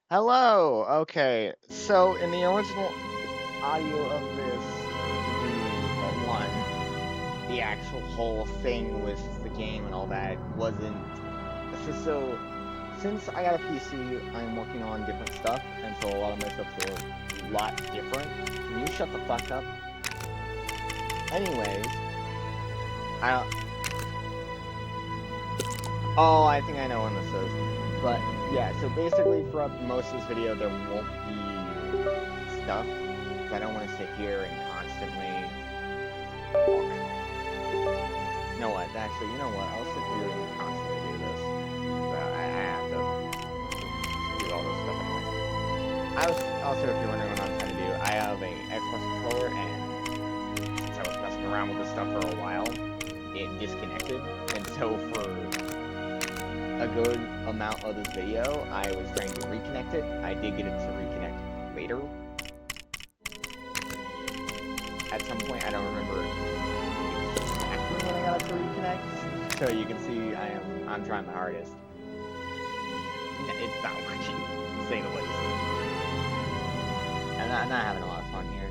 Hello. Okay. So in the original audio of this, the one, the actual whole thing with the game and all that wasn't. So since I got a PC, I'm working on different stuff, and so a lot of my stuff's a lot different. Can you shut the fuck up? Anyways, I don't. Oh, I think I know when this is. But yeah, so basically throughout most of this video there won't be stuff, because I don't want to sit here and constantly talk. You know what, actually, you know what, I'll sit here and constantly do this. But I have to do all this stuff anyways. Also, if you're wondering what I'm trying to do, I have a Xbox controller, and since I was messing around with this stuff for a while, it disconnected, and so for a good amount of this video, I was trying to reconnect it. I did get it to reconnect later. At some point, I don't remember exactly when I got it to reconnect. So you can see I'm trying my hardest. It's not working, to say the least. I'm not having a lot of fun here.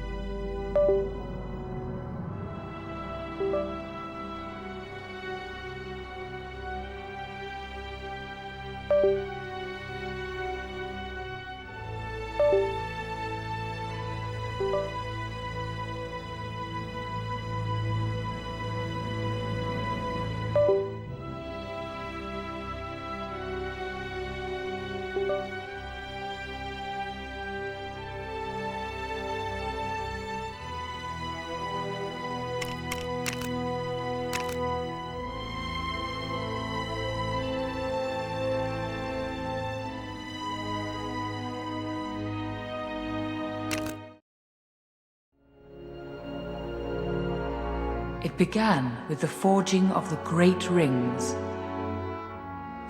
It began with the forging of the Great Rings.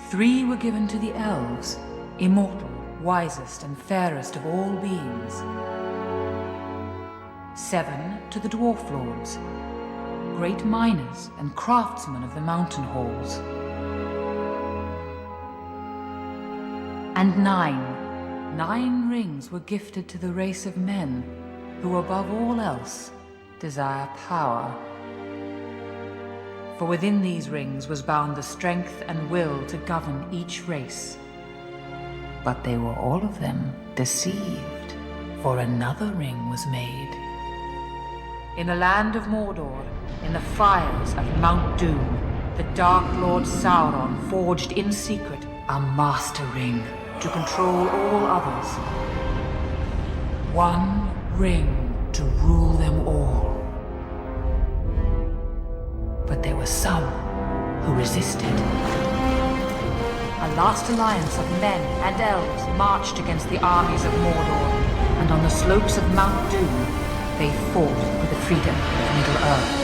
3 were given to the elves, immortal, wisest and fairest of all beings. 7 to the dwarf lords, great miners and craftsmen of the mountain halls. And 9 rings were gifted to the race of men, who above all else desire power. For within these rings was bound the strength and will to govern each race. But they were all of them deceived, for another ring was made. In the land of Mordor, in the fires of Mount Doom, the Dark Lord Sauron forged in secret a master ring to control all others. One ring to rule them all. But there were some who resisted. A last alliance of men and elves marched against the armies of Mordor, and on the slopes of Mount Doom, they fought for the freedom of Middle-earth.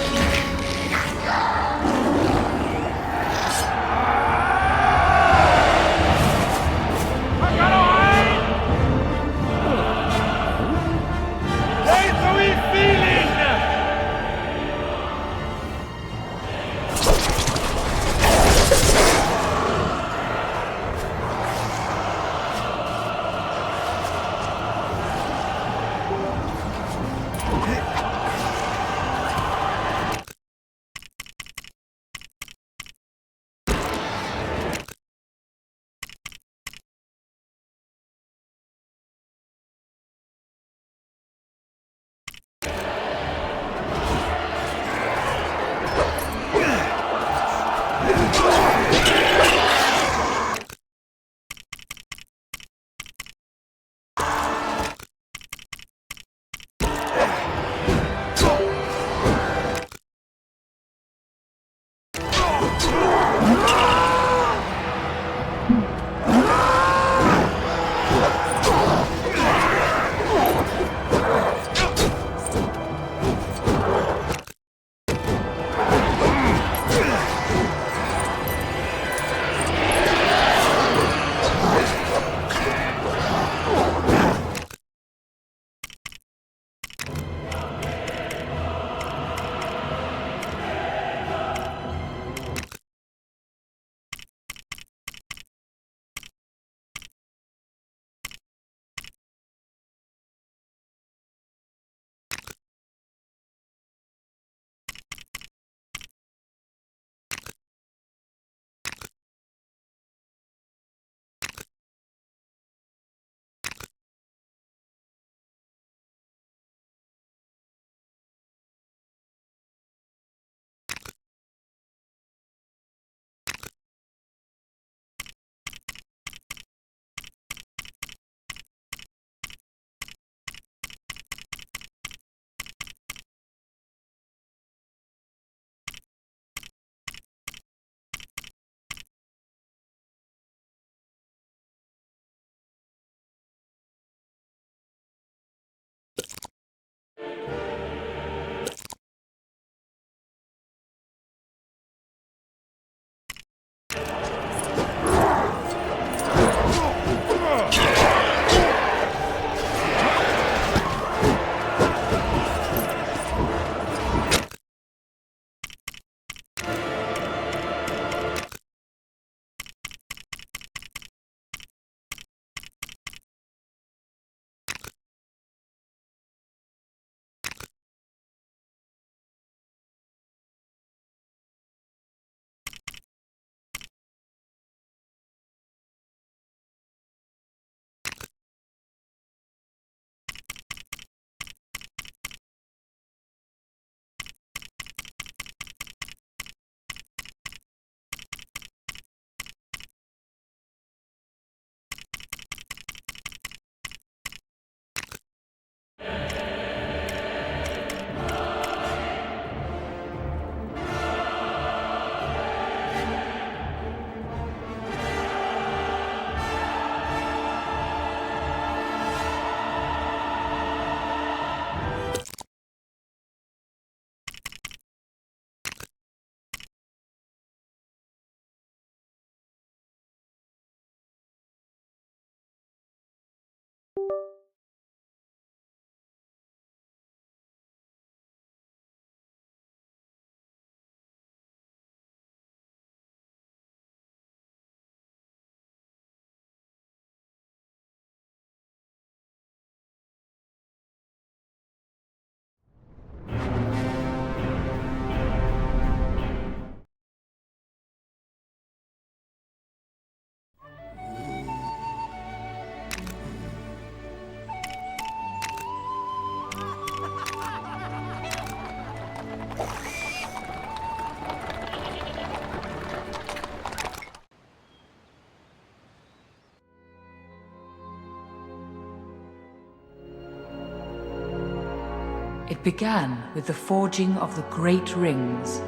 It began with the forging of the Great Rings.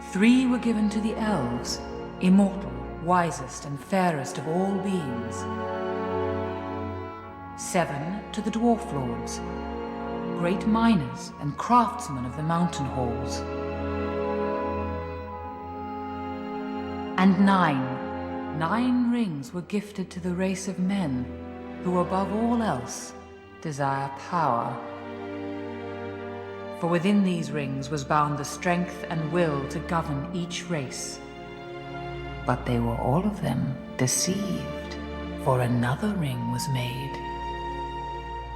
3 were given to the elves, immortal, wisest and fairest of all beings. 7 to the Dwarf Lords, great miners and craftsmen of the mountain halls. And 9 rings were gifted to the race of men who above all else desire power. For within these rings was bound the strength and will to govern each race. But they were all of them deceived, for another ring was made.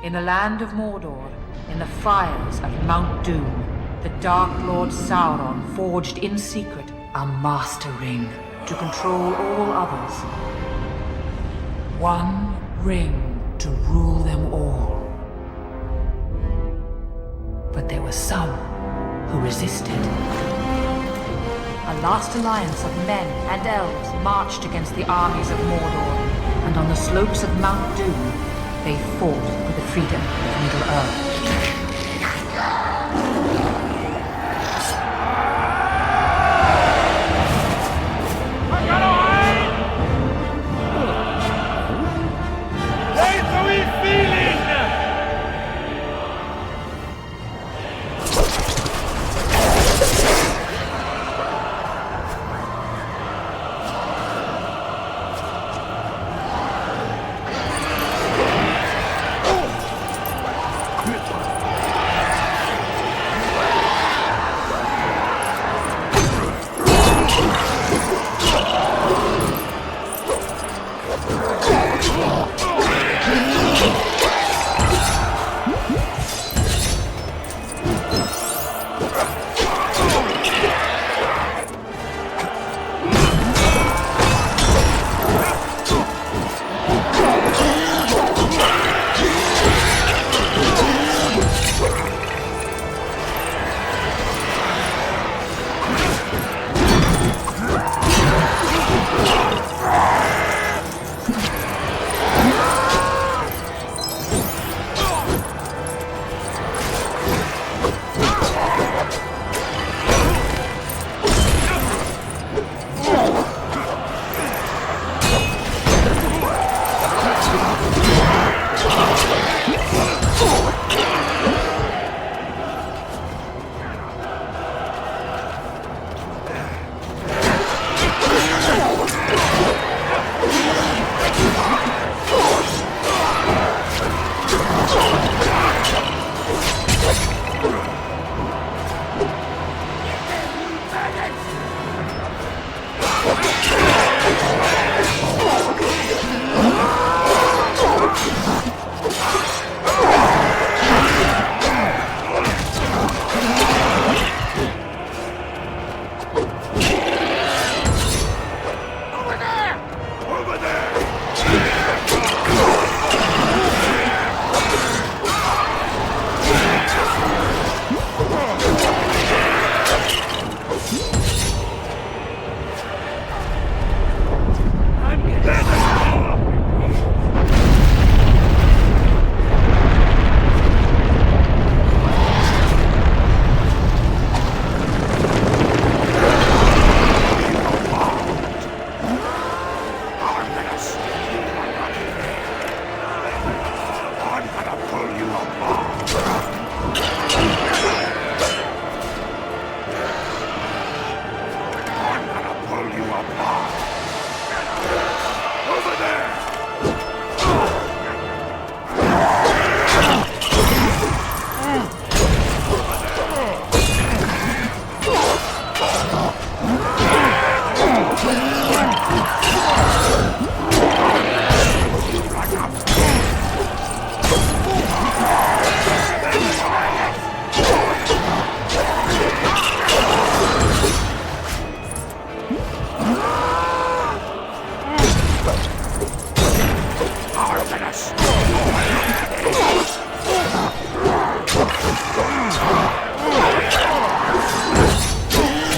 In the land of Mordor, in the fires of Mount Doom, the Dark Lord Sauron forged in secret a Master Ring to control all others. 1 ring to rule them all. But there were some who resisted. A last alliance of men and elves marched against the armies of Mordor, and on the slopes of Mount Doom, they fought for the freedom of Middle-earth.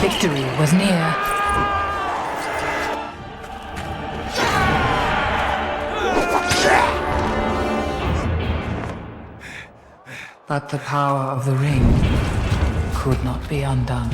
Victory was near. But the power of the ring could not be undone.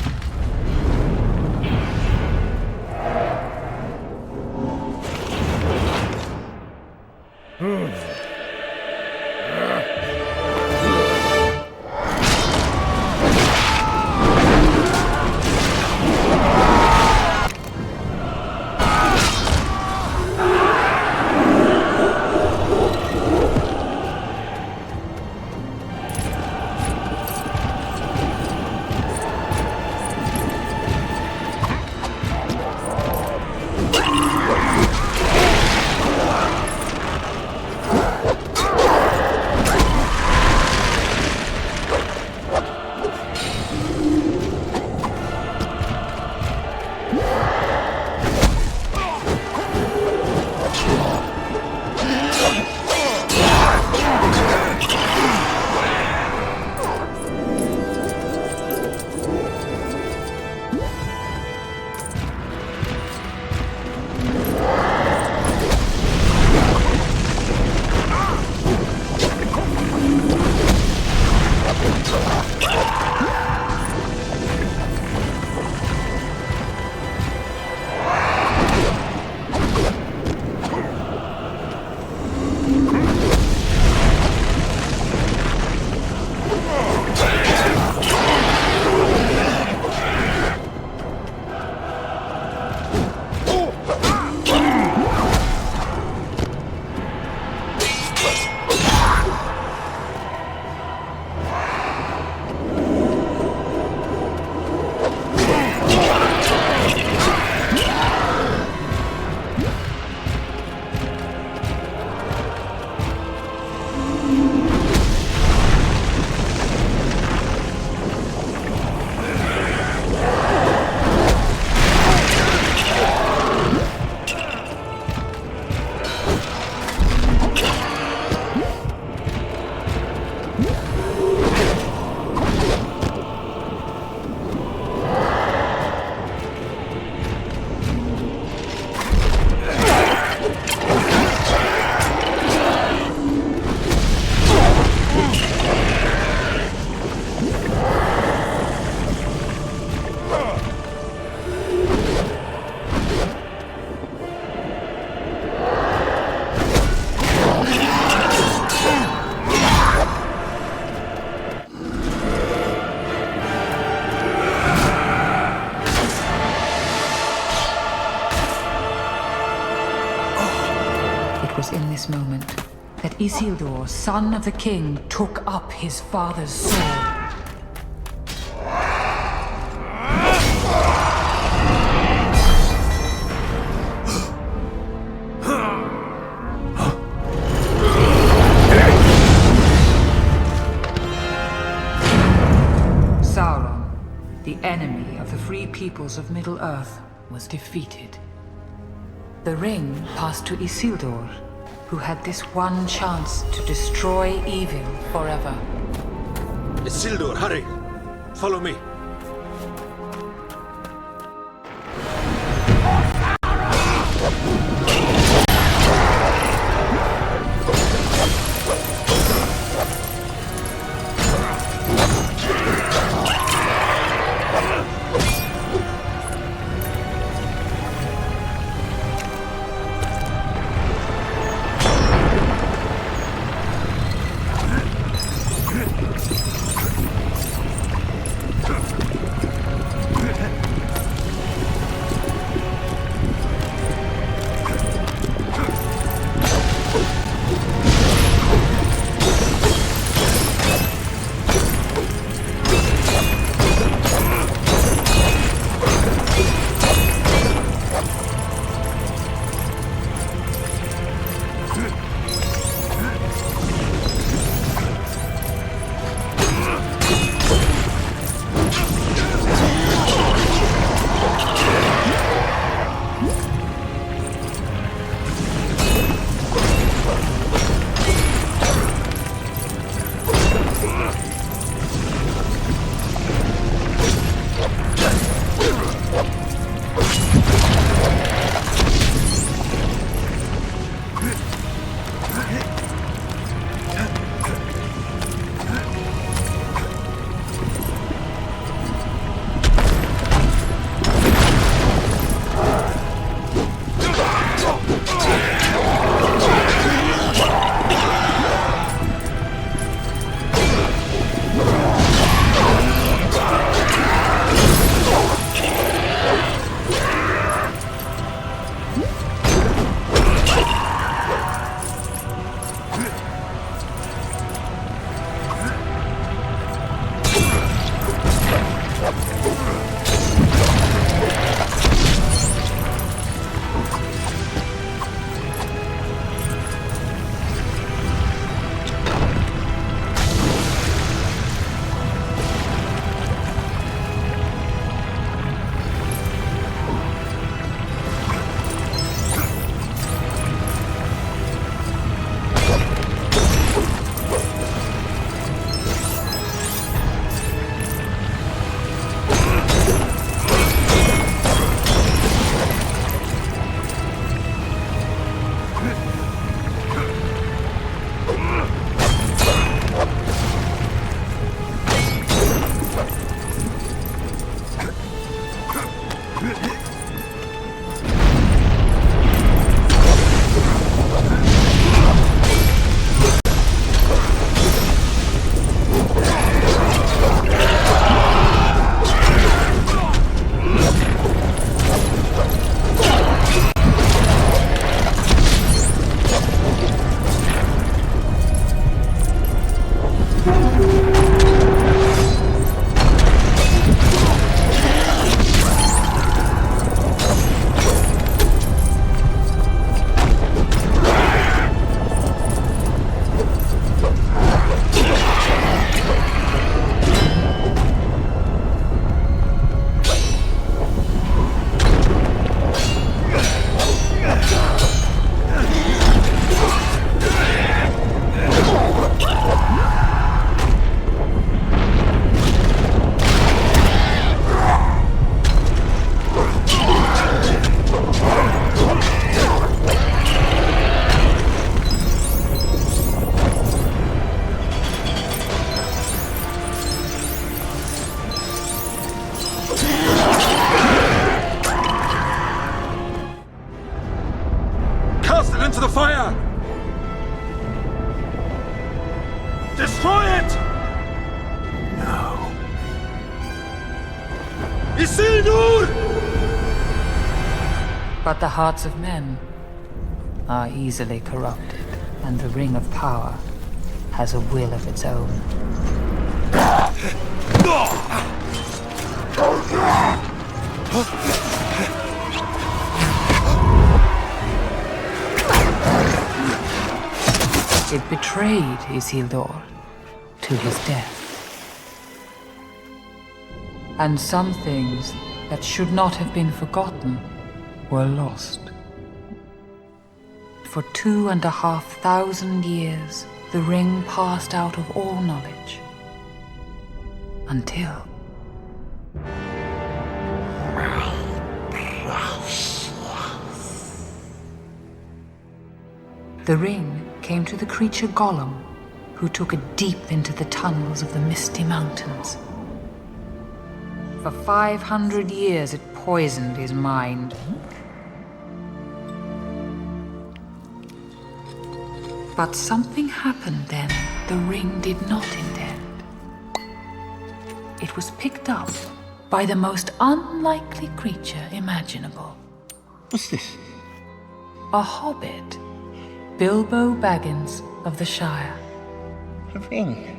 This moment that Isildur, son of the king, took up his father's sword. Sauron, the enemy of the free peoples of Middle-earth, was defeated. The ring passed to Isildur, who had this one chance to destroy evil forever. Isildur, hurry! Follow me. Destroy it! No. Isildur! But the hearts of men are easily corrupted, and the Ring of Power has a will of its own. It betrayed Isildur to his death. And some things that should not have been forgotten were lost. For 2,500 years, the ring passed out of all knowledge. Until... the ring came to the creature Gollum, who took it deep into the tunnels of the Misty Mountains. For 500 years it poisoned his mind. But something happened then the ring did not intend. It was picked up by the most unlikely creature imaginable. What's this? A hobbit, Bilbo Baggins of the Shire. A ring.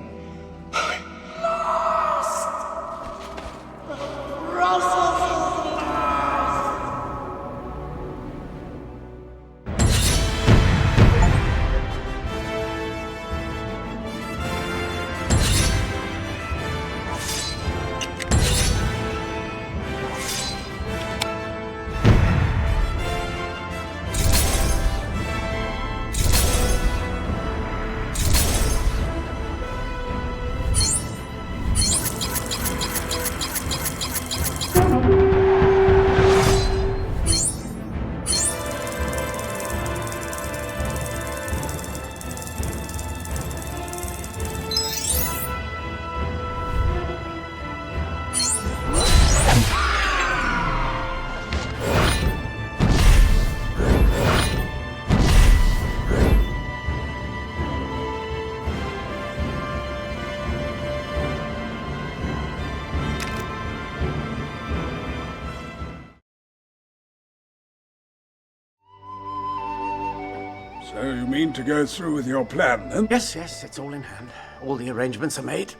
So you mean to go through with your plan, then? Yes, it's all in hand. All the arrangements are made.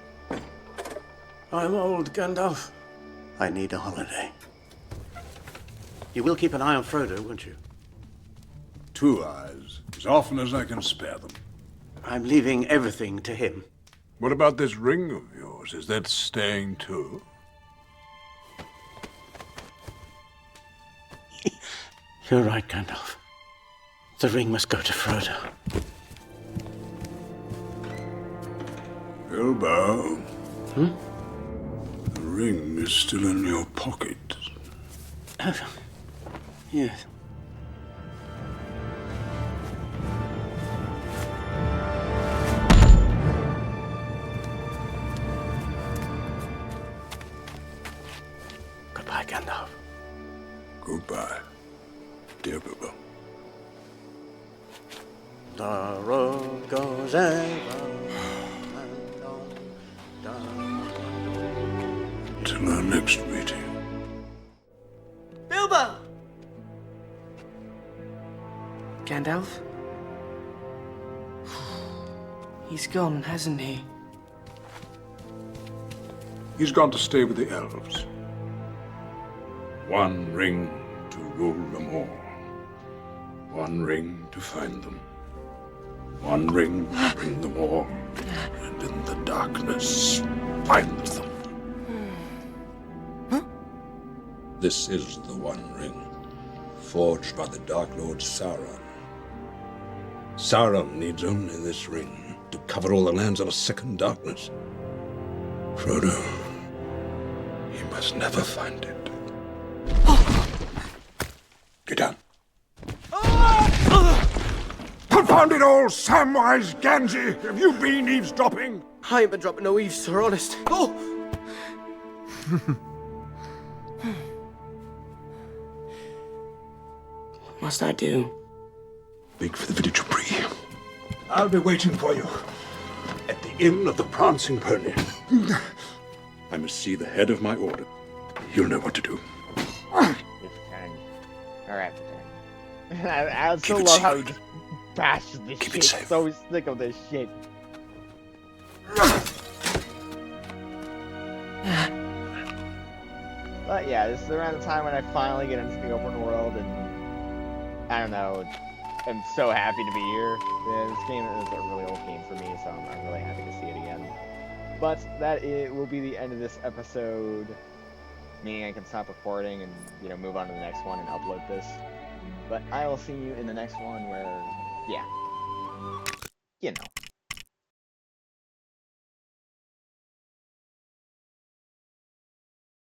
I'm old, Gandalf. I need a holiday. You will keep an eye on Frodo, won't you? 2 eyes, as often as I can spare them. I'm leaving everything to him. What about this ring of yours? Is that staying too? You're right, Gandalf. The ring must go to Frodo. Bilbo. The ring is still in your pocket. Yes. Goodbye, Gandalf. Goodbye, dear Bilbo. The road goes ever and on, down. Till our next meeting. Bilbo! Gandalf? He's gone, hasn't he? He's gone to stay with the elves. One ring to rule them all. One ring to find them. One ring to bring them all. And in the darkness, find them. This is the One Ring, forged by the Dark Lord Sauron. Sauron needs only this ring to cover all the lands of a second darkness. Frodo, he must never find it. Get down. Confound it all, Samwise Gamgee! Have you been eavesdropping? I ain't been dropping no eaves, sir, honest. Oh! What must I do? Wait for the village of Bree. I'll be waiting for you at the Inn of the Prancing Pony. I must see the head of my order. He'll know what to do. His turn. Alright, turn. I still Keep it love how he secret. just bashes this Keep it shit. safe. So sick of this shit. But yeah, this is around the time when I finally get into the open world, and I don't know, I'm so happy to be here. Yeah, this game is a really old game for me, so I'm really happy to see it again. But that will be the end of this episode, meaning I can stop recording and, you know, move on to the next one and upload this. But I will see you in the next one where, yeah, you know.